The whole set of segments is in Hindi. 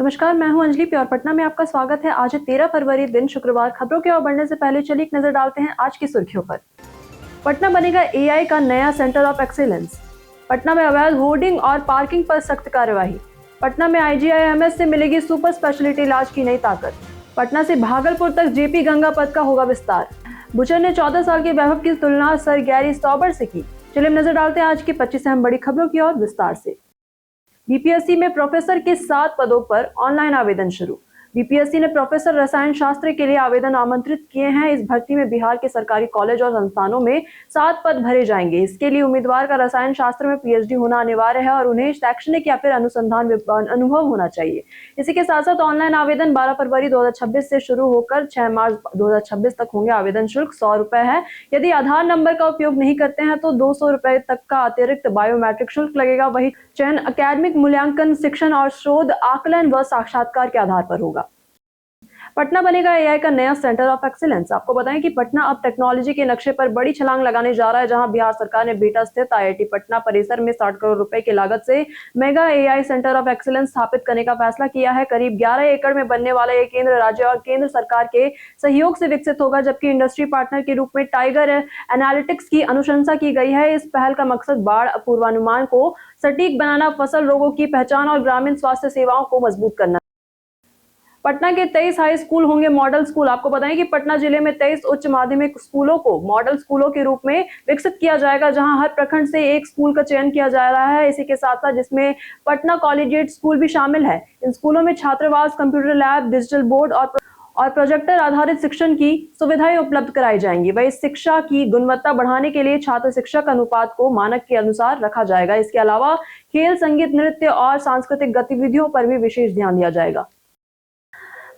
नमस्कार, मैं हूं अंजलि। प्योर पटना में आपका स्वागत है। आज है 13 फरवरी, दिन शुक्रवार। खबरों की ओर बढ़ने से पहले चलिए एक नजर डालते हैं आज की सुर्खियों पर। पटना बनेगा एआई का नया सेंटर ऑफ एक्सीलेंस। पटना में अवैध होर्डिंग और पार्किंग पर सख्त कार्यवाही। पटना में आईजीआईएमएस से मिलेगी सुपर स्पेशलिटी इलाज की नई ताकत। पटना से भागलपुर तक जेपी गंगा पथ का होगा विस्तार। बुचर ने 14 साल के वैभव की तुलना सर गैरी स्टॉबर से की। चलिए नजर डालते हैं आज की 25 अहम बड़ी खबरों की ओर विस्तार से। बीपीएससी में प्रोफेसर के 7 पदों पर ऑनलाइन आवेदन शुरू। बीपीएससी ने प्रोफेसर रसायन शास्त्र के लिए आवेदन आमंत्रित किए हैं। इस भर्ती में बिहार के सरकारी कॉलेज और संस्थानों में 7 पद भरे जाएंगे। इसके लिए उम्मीदवार का रसायन शास्त्र में पीएचडी होना अनिवार्य है और उन्हें शैक्षणिक या फिर अनुसंधान अनुभव होना चाहिए। इसी के साथ साथ ऑनलाइन आवेदन 12 फरवरी 2026 से शुरू होकर 6 मार्च 2026 तक होंगे। आवेदन शुल्क 100 रुपए है। यदि आधार नंबर का उपयोग नहीं करते हैं तो 200 रुपए तक का अतिरिक्त बायोमेट्रिक शुल्क लगेगा। वही चयन अकादमिक मूल्यांकन, शिक्षण और शोध आकलन व साक्षात्कार के आधार पर होगा। पटना बनेगा एआई का नया सेंटर ऑफ एक्सीलेंस। आपको बताएं कि पटना अब टेक्नोलॉजी के नक्शे पर बड़ी छलांग लगाने जा रहा है, जहां बिहार सरकार ने बिहटा स्थित आईआईटी पटना परिसर में 60 करोड़ रुपए की लागत से mega AI centre of excellence स्थापित करने का फैसला किया है। करीब 11 एकड़ में बनने वाला ये केंद्र राज्य और केंद्र सरकार के सहयोग से विकसित होगा, जबकि इंडस्ट्री पार्टनर के रूप में टाइगर एनालिटिक्स की अनुशंसा की गई है। इस पहल का मकसद बाढ़ पूर्वानुमान को सटीक बनाना, फसल रोगों की पहचान और ग्रामीण स्वास्थ्य सेवाओं को मजबूत करना। पटना के 23 हाई स्कूल होंगे मॉडल स्कूल। आपको बताएं कि पटना जिले में 23 उच्च माध्यमिक स्कूलों को मॉडल स्कूलों के रूप में विकसित किया जाएगा, जहां हर प्रखंड से एक स्कूल का चयन किया जा रहा है। इसी के साथ साथ जिसमें पटना कॉलेजिएट स्कूल भी शामिल है। इन स्कूलों में छात्रावास, कंप्यूटर लैब, डिजिटल बोर्ड और प्रोजेक्टर आधारित शिक्षण की सुविधाएं उपलब्ध कराई जाएंगी। वही शिक्षा की गुणवत्ता बढ़ाने के लिए छात्र शिक्षक अनुपात को मानक के अनुसार रखा जाएगा। इसके अलावा खेल, संगीत, नृत्य और सांस्कृतिक गतिविधियों पर भी विशेष ध्यान दिया जाएगा।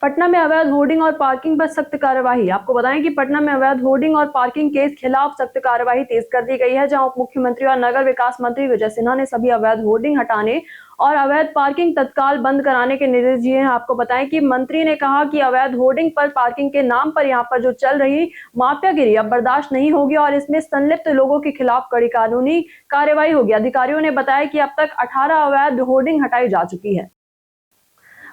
पटना में अवैध होर्डिंग और पार्किंग पर सख्त कार्यवाही। आपको बताएं कि पटना में अवैध होर्डिंग और पार्किंग के खिलाफ सख्त कार्यवाही तेज कर दी गई है, जहां उप मुख्यमंत्री और नगर विकास मंत्री विजय सिन्हा ने सभी अवैध होर्डिंग हटाने और अवैध पार्किंग तत्काल बंद कराने के निर्देश दिए हैं। आपको बताएं कि मंत्री ने कहा कि अवैध होर्डिंग पर पार्किंग के नाम पर यहां पर जो चल रही माफियागिरी अब बर्दाश्त नहीं होगी और इसमें संलिप्त लोगों के खिलाफ कड़ी कानूनी कार्रवाई होगी। अधिकारियों ने बताया कि अब तक 18 अवैध होर्डिंग हटाई जा चुकी है।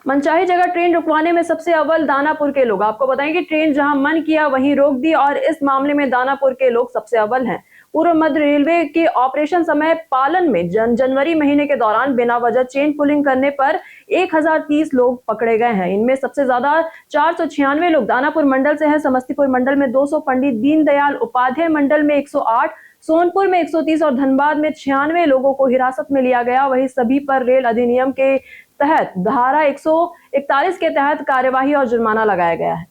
मनचाही जगह ट्रेन रुकवाने में सबसे अव्वल दानापुर के लोग। आपको बताएं कि ट्रेन जहां मन किया वहीं रोक दी और इस मामले में दानापुर के लोग सबसे अव्वल हैं। पूर्व मध्य रेलवे के ऑपरेशन समय पालन में जनवरी महीने के दौरान बिना वजह चेन पुलिंग करने पर 1030 लोग पकड़े गए हैं। इनमें सबसे ज्यादा 496 लोग दानापुर मंडल से हैं। समस्तीपुर मंडल में 200, पंडित दीनदयाल उपाध्याय मंडल में 108, सोनपुर में 130 और धनबाद में 96 लोगों को हिरासत में लिया गया। वहीं सभी पर रेल अधिनियम के तहत धारा 141 के तहत कार्यवाही और जुर्माना लगाया गया है।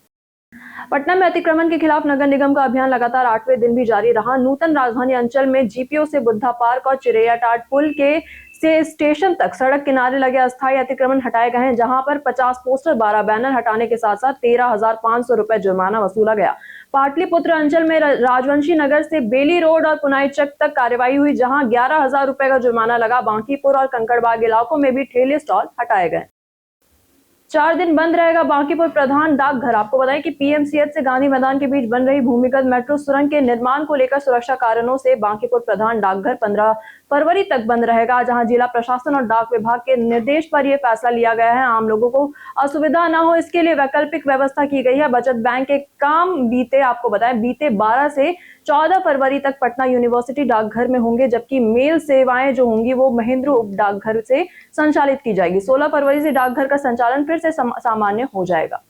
पटना में अतिक्रमण के खिलाफ नगर निगम का अभियान लगातार 8वें दिन भी जारी रहा। नूतन राजधानी अंचल में जीपीओ से बुद्धा पार्क और चिरैया टाट पुल के से स्टेशन तक सड़क किनारे लगे अस्थायी अतिक्रमण हटाए गए हैं, जहां पर 50 पोस्टर, 12 बैनर हटाने के साथ साथ 13,500 रुपए जुर्माना वसूला गया। पाटलिपुत्र अंचल में राजवंशी नगर से बेली रोड और पुनाई चक तक कार्रवाई हुई, जहां 11,000 रुपए का जुर्माना लगा। बांकीपुर और कंकड़बाग इलाकों में भी ठेले स्टॉल हटाए गए। 4 दिन बंद रहेगा बांकीपुर प्रधान डाकघर। आपको बताएं कि पीएमसीएच से गांधी मैदान के बीच बन रही भूमिगत मेट्रो सुरंग के निर्माण को लेकर सुरक्षा कारणों से बांकीपुर प्रधान डाकघर 15 फरवरी तक बंद रहेगा, जहां जिला प्रशासन और डाक विभाग के निर्देश पर यह फैसला लिया गया है। आम लोगों को असुविधा न हो, इसके लिए वैकल्पिक व्यवस्था की गई है। बचत बैंक के काम आपको बताएं बीते 12 से 14 फरवरी तक पटना यूनिवर्सिटी डाकघर में होंगे, जबकि मेल सेवाएं जो होंगी वो महेंद्र उप डाकघर से संचालित की जाएगी। 16 फरवरी से डाकघर का संचालन फिर से सामान्य हो जाएगा।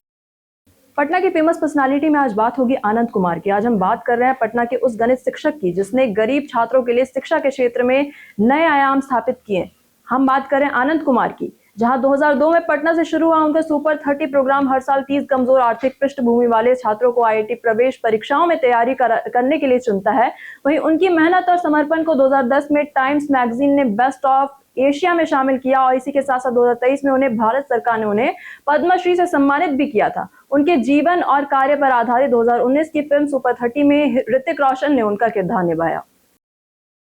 पटना की फेमस पर्सनालिटी में आज बात होगी आनंद कुमार की। आज हम बात कर रहे हैं पटना के उस गणित शिक्षक की जिसने गरीब छात्रों के लिए शिक्षा के क्षेत्र में नए आयाम स्थापित किए। हम बात कर रहे हैं आनंद कुमार की, जहां 2002 में पटना से शुरू हुआ उनका सुपर 30 प्रोग्राम हर साल 30 कमजोर आर्थिक पृष्ठभूमि वाले छात्रों को आईआईटी प्रवेश परीक्षाओं में तैयारी करने के लिए चुनता है। वहीं उनकी मेहनत और समर्पण को 2010 में टाइम्स मैगजीन ने बेस्ट ऑफ एशिया में शामिल किया और इसी के साथ साथ 2023 में उन्हें भारत सरकार ने उन्हें पद्मश्री से सम्मानित भी किया था। उनके जीवन और कार्य पर आधारित 2019 की फिल्म सुपर 30 में ऋतिक रोशन ने उनका किरदार निभाया।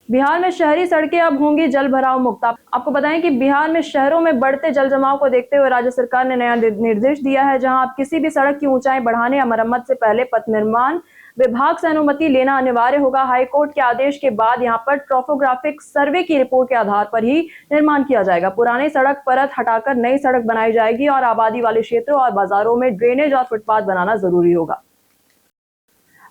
बिहार में शहरी सड़कें अब होंगी जल भराव मुक्त। आपको बताएं कि बिहार में शहरों में बढ़ते जल जमाव को देखते हुए राज्य सरकार ने नया निर्देश दिया है, जहां अब किसी भी सड़क की ऊंचाई बढ़ाने या मरम्मत से पहले पथ निर्माण विभाग से अनुमति लेना अनिवार्य होगा। हाईकोर्ट के आदेश के बाद यहाँ पर ट्रोपोग्राफिक सर्वे की रिपोर्ट के आधार पर ही निर्माण किया जाएगा। पुरानी सड़क परत हटाकर नई सड़क बनाई जाएगी और आबादी वाले क्षेत्रों और बाजारों में ड्रेनेज और फुटपाथ बनाना जरूरी होगा।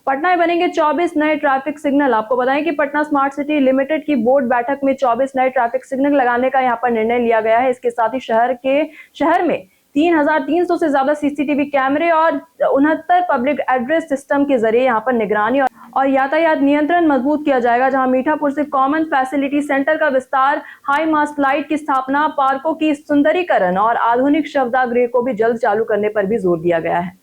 पटना में बनेंगे 24 नए ट्रैफिक सिग्नल। आपको बताएं कि पटना स्मार्ट सिटी लिमिटेड की बोर्ड बैठक में 24 नए ट्रैफिक सिग्नल लगाने का यहां पर निर्णय लिया गया है। इसके साथ ही शहर में 3,300 से ज्यादा सीसीटीवी कैमरे और 69 पब्लिक एड्रेस सिस्टम के जरिए यहां पर निगरानी और यातायात नियंत्रण मजबूत किया जाएगा। जहां मीठापुर से कॉमन फैसिलिटी सेंटर का विस्तार, हाई मास्ट लाइट की स्थापना, पार्कों की सुंदरीकरण और आधुनिक शवदाह गृह को भी जल्द चालू करने पर भी जोर दिया गया है।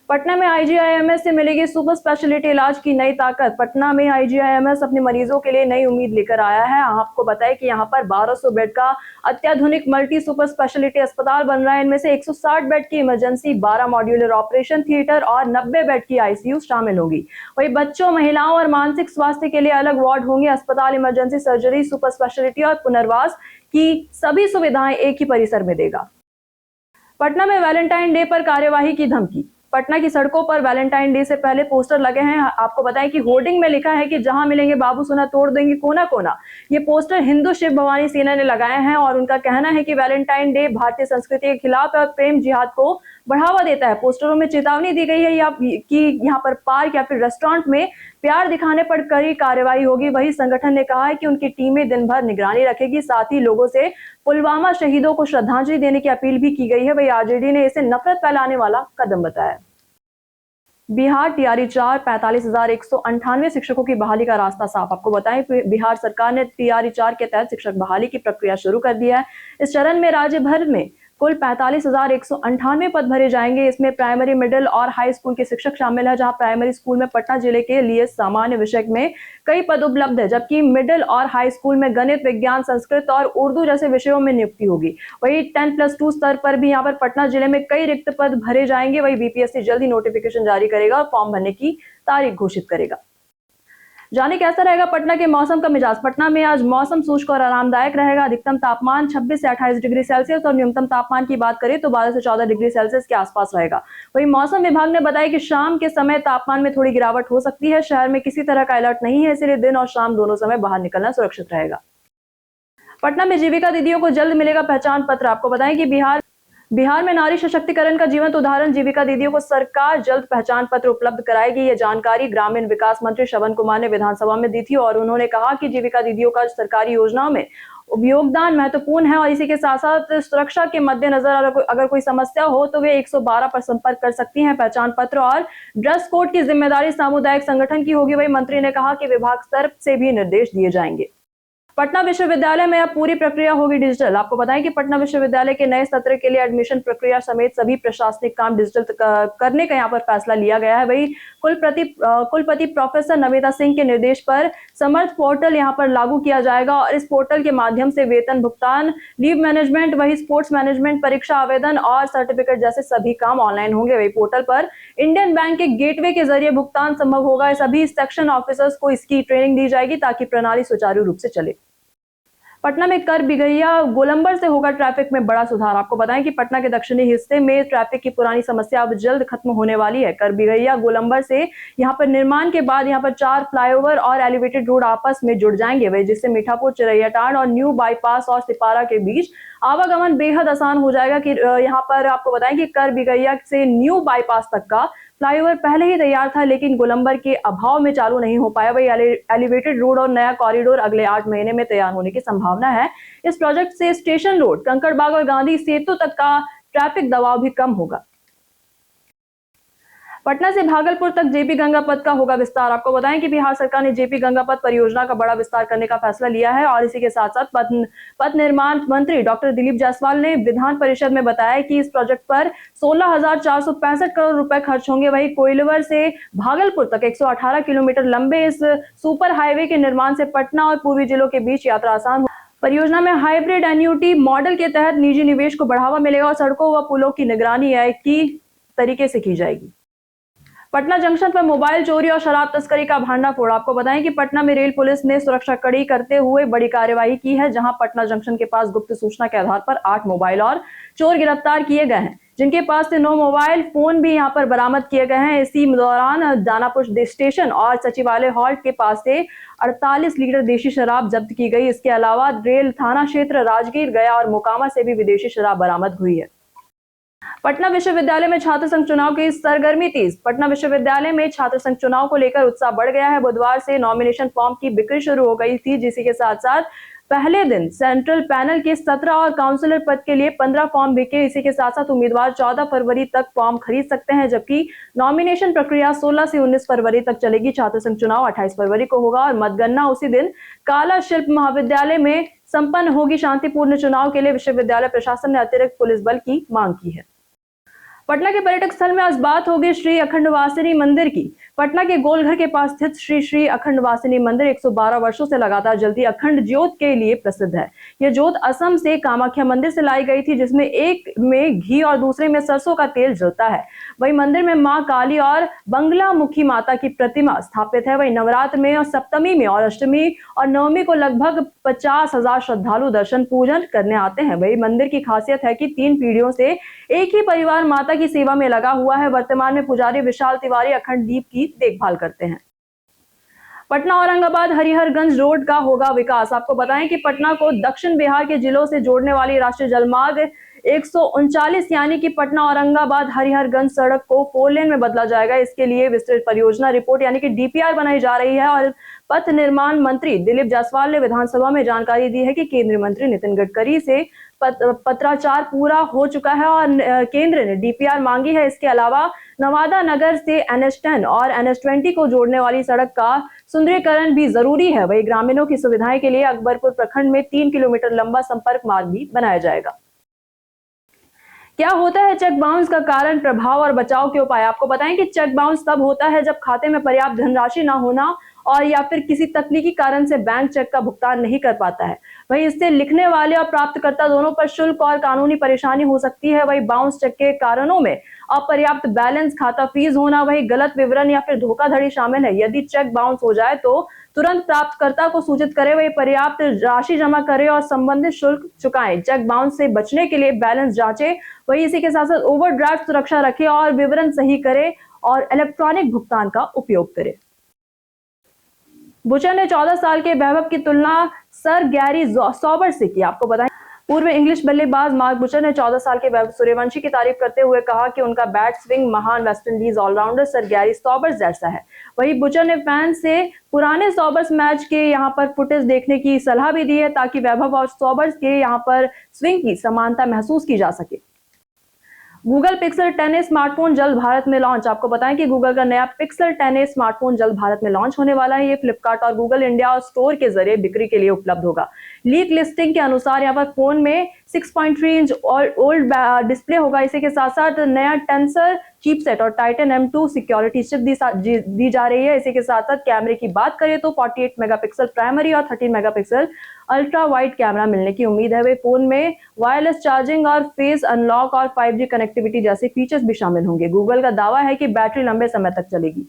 पटना में आईजीआईएमएस से मिलेगी सुपर स्पेशलिटी इलाज की नई ताकत। पटना में आईजीआईएमएस अपने मरीजों के लिए नई उम्मीद लेकर आया है। आपको बताएं कि यहां पर 1200 बेड का अत्याधुनिक मल्टी सुपर स्पेशलिटी अस्पताल बन रहा है। इनमें से 160 बेड की इमरजेंसी, 12 मॉड्यूलर ऑपरेशन थिएटर और 90 बेड की आईसीयू शामिल होगी। वहीं बच्चों, महिलाओं और मानसिक स्वास्थ्य के लिए अलग वार्ड होंगे। अस्पताल इमरजेंसी सर्जरी, सुपर स्पेशलिटी और पुनर्वास की सभी सुविधाएं एक ही परिसर में देगा। पटना में वैलेंटाइन डे पर कार्यवाही की धमकी। पटना की सड़कों पर वैलेंटाइन डे से पहले पोस्टर लगे हैं। आपको बताएं कि होर्डिंग में लिखा है कि जहां मिलेंगे बाबू सोना तोड़ देंगे कोना कोना। ये पोस्टर हिंदू शिव भवानी सेना ने लगाए हैं और उनका कहना है कि वैलेंटाइन डे भारतीय संस्कृति के खिलाफ है और प्रेम जिहाद को बढ़ावा देता है। पोस्टरों में चेतावनी दी गई है कि यहाँ पर पार्क या फिर रेस्टोरेंट में प्यार दिखाने पर कड़ी कार्रवाई होगी। वही संगठन ने कहा है कि उनकी टीमें दिन भर निगरानी रखेगी। साथ ही लोगों से पुलवामा शहीदों को श्रद्धांजलि देने की अपील भी की गई है। वही आरजेडी ने इसे नफरत फैलाने वाला कदम बताया। बिहार टीआरई 4 45,198 शिक्षकों की बहाली का रास्ता साफ। आपको बताएं बिहार सरकार ने टीआरई 4 के तहत शिक्षक बहाली की प्रक्रिया शुरू कर दी है। इस चरण में राज्य भर में कुल 45,198 पद भरे जाएंगे। इसमें प्राइमरी, मिडिल और हाई स्कूल के शिक्षक शामिल है। जहां प्राइमरी स्कूल में पटना जिले के लिए सामान्य विषय में कई पद उपलब्ध है, जबकि मिडिल और हाई स्कूल में गणित, विज्ञान, संस्कृत और उर्दू जैसे विषयों में नियुक्ति होगी। वही 10+2 स्तर पर भी यहाँ पर पटना जिले में कई रिक्त पद भरे जाएंगे। वही बीपीएससी जल्द ही नोटिफिकेशन जारी करेगा और फॉर्म भरने की तारीख घोषित करेगा। जाने कैसा रहेगा पटना के मौसम का मिजाज। पटना में आज मौसम शुष्क और आरामदायक रहेगा। अधिकतम तापमान 26 से 28 डिग्री सेल्सियस और न्यूनतम तापमान की बात करें तो 12 से 14 डिग्री सेल्सियस के आसपास रहेगा। वहीं मौसम विभाग ने बताया कि शाम के समय तापमान में थोड़ी गिरावट हो सकती है। शहर में किसी तरह का अलर्ट नहीं है, इसलिए दिन और शाम दोनों समय बाहर निकलना सुरक्षित रहेगा। पटना में जीविका दीदियों को जल्द मिलेगा पहचान पत्र। आपको बताएं कि बिहार में नारी सशक्तिकरण का जीवंत उदाहरण जीविका दीदियों को सरकार जल्द पहचान पत्र उपलब्ध कराएगी। ये जानकारी ग्रामीण विकास मंत्री श्रवण कुमार ने विधानसभा में दी थी और उन्होंने कहा कि जीविका दीदियों का सरकारी योजनाओं में योगदान महत्वपूर्ण है और इसी के साथ साथ सुरक्षा के मद्देनजर अगर कोई समस्या हो तो वे 112 पर संपर्क कर सकती हैं। पहचान पत्र और ड्रेस कोड की जिम्मेदारी सामुदायिक संगठन की होगी। वही मंत्री ने कहा कि विभाग स्तर से भी निर्देश दिए जाएंगे। पटना विश्वविद्यालय में अब पूरी प्रक्रिया होगी डिजिटल। आपको बताएं कि पटना विश्वविद्यालय के नए सत्र के लिए एडमिशन प्रक्रिया समेत सभी प्रशासनिक काम डिजिटल करने का यहाँ पर फैसला लिया गया है। वही कुलपति प्रोफेसर नमिता सिंह के निर्देश पर समर्थ पोर्टल यहाँ पर लागू किया जाएगा और इस पोर्टल के माध्यम से वेतन भुगतान, लीव मैनेजमेंट, वही स्पोर्ट्स मैनेजमेंट, परीक्षा आवेदन और सर्टिफिकेट जैसे सभी काम ऑनलाइन होंगे। वही पोर्टल पर इंडियन बैंक के गेटवे के जरिए भुगतान संभव होगा। सभी सेक्शन ऑफिसर्स को इसकी ट्रेनिंग दी जाएगी ताकि प्रणाली सुचारू रूप से चले। पटना में कर बिगैया गोलंबर से होगा ट्रैफिक में बड़ा सुधार। आपको बताएं कि पटना के दक्षिणी हिस्से में ट्रैफिक की पुरानी समस्या अब जल्द खत्म होने वाली है। कर बिगैया गोलंबर से यहां पर निर्माण के बाद यहां पर 4 फ्लाईओवर और एलिवेटेड रोड आपस में जुड़ जाएंगे। वही जिससे मीठापुर, चिरैयाटांड और न्यू बाईपास और सिपारा के बीच आवागमन बेहद आसान हो जाएगा। कि यहाँ पर आपको बताएं कि कर बिगैया से न्यू बाईपास तक का फ्लाईओवर पहले ही तैयार था, लेकिन गोलंबर के अभाव में चालू नहीं हो पाया। वही एलिवेटेड रोड और नया कॉरिडोर अगले 8 महीने में तैयार होने की संभावना है। इस प्रोजेक्ट से स्टेशन रोड, कंकड़बाग और गांधी सेतु तक का ट्रैफिक दबाव भी कम होगा। पटना से भागलपुर तक जेपी गंगा पथ का होगा विस्तार। आपको बताएं कि बिहार सरकार ने जेपी गंगा पथ परियोजना का बड़ा विस्तार करने का फैसला लिया है और इसी के साथ साथ पथ निर्माण मंत्री डॉक्टर दिलीप जायसवाल ने विधान परिषद में बताया कि इस प्रोजेक्ट पर 16,465 करोड़ रुपए खर्च होंगे। वही कोइलवर से भागलपुर तक 118 किलोमीटर लंबे इस सुपर हाईवे के निर्माण से पटना और पूर्वी जिलों के बीच यात्रा आसान हो। परियोजना में हाइब्रिड एन्युटी मॉडल के तहत निजी निवेश को बढ़ावा मिलेगा और सड़कों व पुलों की निगरानी की तरीके से की जाएगी। पटना जंक्शन पर मोबाइल चोरी और शराब तस्करी का भांडाफोड़। आपको बताएं कि पटना में रेल पुलिस ने सुरक्षा कड़ी करते हुए बड़ी कार्यवाही की है, जहां पटना जंक्शन के पास गुप्त सूचना के आधार पर 8 मोबाइल और चोर गिरफ्तार किए गए हैं। जिनके पास से 9 मोबाइल फोन भी यहां पर बरामद किए गए हैं। इसी दौरान दानापुर स्टेशन और सचिवालय हॉल्ट के पास से 48 लीटर देशी शराब जब्त की गई। इसके अलावा रेल थाना क्षेत्र राजगीर, गया और मोकामा से भी विदेशी शराब बरामद हुई है। पटना विश्वविद्यालय में छात्र संघ चुनाव की सरगर्मी तेज। पटना विश्वविद्यालय में छात्र संघ चुनाव को लेकर उत्साह बढ़ गया है। बुधवार से नॉमिनेशन फॉर्म की बिक्री शुरू हो गई थी, जिसी के साथ साथ पहले दिन सेंट्रल पैनल के 17 और काउंसलर पद के लिए 15 फॉर्म बिके। इसी के साथ साथ उम्मीदवार 14 फरवरी तक फॉर्म खरीद सकते हैं, जबकि नॉमिनेशन प्रक्रिया 16 से 19 फरवरी तक चलेगी। छात्र संघ चुनाव 28 फरवरी को होगा और मतगणना उसी दिन काला शिल्प महाविद्यालय में संपन्न होगी। शांतिपूर्ण चुनाव के लिए विश्वविद्यालय प्रशासन ने अतिरिक्त पुलिस बल की मांग की है। पटना के पर्यटक स्थल में आज बात होगी श्री अखंडवासिनी मंदिर की। पटना के गोलघर के पास स्थित श्री श्री अखंडवासिनी मंदिर 112 वर्षों से लगातार जलती अखंड ज्योत के लिए प्रसिद्ध है। यह ज्योत असम से कामाख्या मंदिर से लाई गई थी, जिसमें एक में घी और दूसरे में सरसों का तेल जलता है। वही मंदिर में मां काली और बंगला मुखी माता की प्रतिमा स्थापित है। वही नवरात्र में और सप्तमी में और अष्टमी और नवमी को लगभग 50,000 श्रद्धालु दर्शन पूजन करने आते हैं। वही मंदिर की खासियत है कि 3 पीढ़ियों से एक ही परिवार माता की सेवा में लगा हुआ है। वर्तमान में पुजारी विशाल तिवारी अखंड दीप की देखभाल करते हैं। पटना औरंगाबाद हरिहरगंज रोड का होगा विकास। आपको बताएं कि पटना को दक्षिण बिहार के जिलों से जोड़ने वाली राष्ट्रीय जलमार्ग 139 यानी कि पटना औरंगाबाद हरिहरगंज सड़क को 4 लेन में बदला जाएगा। इसके लिए विस्तृत परियोजना रिपोर्ट यानी कि डीपीआर बनाई जा रही है और पथ निर्माण मंत्री दिलीप जायसवाल ने विधानसभा में जानकारी दी है कि केंद्रीय मंत्री नितिन गडकरी से पत्राचार पूरा हो चुका है और केंद्र ने डीपीआर मांगी है। इसके अलावा नवादा नगर से NH10 और NH20 को जोड़ने वाली सड़क का सुंदरीकरण भी जरूरी है। वही ग्रामीणों की सुविधाएं के लिए अकबरपुर प्रखंड में 3 किलोमीटर लंबा संपर्क मार्ग भी बनाया जाएगा। क्या होता है चेक बाउंस का कारण, प्रभाव और बचाव के उपाय। आपको बताएं कि चेक बाउंस तब होता है जब खाते में पर्याप्त धनराशि न होना और या फिर किसी तकनीकी कारण से बैंक चेक का भुगतान नहीं कर पाता है। वहीं इससे लिखने वाले और प्राप्तकर्ता दोनों पर शुल्क और कानूनी परेशानी हो सकती है। वही बाउंस चेक के कारणों में अपर्याप्त बैलेंस, खाता फीस होना, वही गलत विवरण या फिर धोखाधड़ी शामिल है। यदि चेक बाउंस हो जाए तो तुरंत प्राप्तकर्ता को सूचित करें, वही पर्याप्त राशि जमा करें और संबंधित शुल्क चुकाएं। चेक बाउंस से बचने के लिए बैलेंस जांचें, वही इसी के साथ साथ ओवरड्राफ्ट सुरक्षा रखें और विवरण सही करें और इलेक्ट्रॉनिक भुगतान का उपयोग करें। बुचर ने 14 साल के वैभव की तुलना सर गैरी सॉबर्स से की। आपको बताएं पूर्व इंग्लिश बल्लेबाज मार्क बुचर ने 14 साल के वैभव सूर्यवंशी की तारीफ करते हुए कहा कि उनका बैट स्विंग महान West Indies allrounder sir Garry Sobers जैसा है। वहीं बुचर ने फैंस से पुराने सॉबर्स मैच के यहां पर फुटेज देखने की सलाह भी दी है, ताकि वैभव और सॉबर्स के यहां पर स्विंग की समानता महसूस की जा सके। गूगल पिक्सल 10a स्मार्टफोन जल्द भारत में लॉन्च। आपको बताएं कि गूगल का नया पिक्सल 10a स्मार्टफोन जल्द भारत में लॉन्च होने वाला है। ये फ्लिपकार्ट और गूगल इंडिया और स्टोर के जरिए बिक्री के लिए उपलब्ध होगा। लीक लिस्टिंग के अनुसार यहाँ पर फोन में 6.3 इंच ओल्ड डिस्प्ले होगा। इसी के साथ साथ नया टेंसर चिपसेट और टाइटन M2 सिक्योरिटी चिप दी जा रही है। इसी के साथ साथ कैमरे की बात करें तो 48 मेगापिक्सल प्राइमरी और 13 मेगापिक्सल अल्ट्रा वाइड कैमरा मिलने की उम्मीद है। वे फोन में वायरलेस चार्जिंग और फेस अनलॉक और 5G कनेक्टिविटी जैसे फीचर्स भी शामिल होंगे। गूगल का दावा है कि बैटरी लंबे समय तक चलेगी।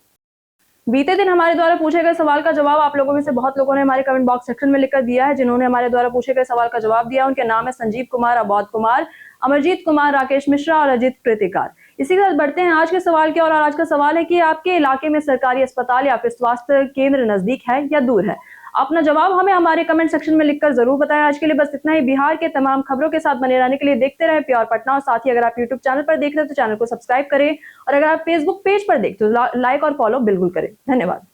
बीते दिन हमारे द्वारा पूछे गए सवाल का जवाब आप लोगों में से बहुत लोगों ने हमारे कमेंट बॉक्स सेक्शन में लिखकर दिया है। जिन्होंने हमारे द्वारा पूछे गए सवाल का जवाब दिया उनके नाम है संजीव कुमार, अबोध कुमार, अमरजीत कुमार, राकेश मिश्रा और अजित कृतिकार। इसी के साथ बढ़ते हैं आज के सवाल की ओर। और आज का सवाल है कि आपके इलाके में सरकारी अस्पताल या फिर स्वास्थ्य केंद्र नजदीक है या दूर है। अपना जवाब हमें हमारे कमेंट सेक्शन में लिखकर जरूर बताएं। आज के लिए बस इतना ही। बिहार के तमाम खबरों के साथ बने रहने के लिए देखते रहे प्योर पटना। और साथ ही अगर आप यूट्यूब चैनल पर देख रहे हैं तो चैनल को सब्सक्राइब करें और अगर आप फेसबुक पेज पर देखते हो तो लाइक और फॉलो बिल्कुल करें। धन्यवाद।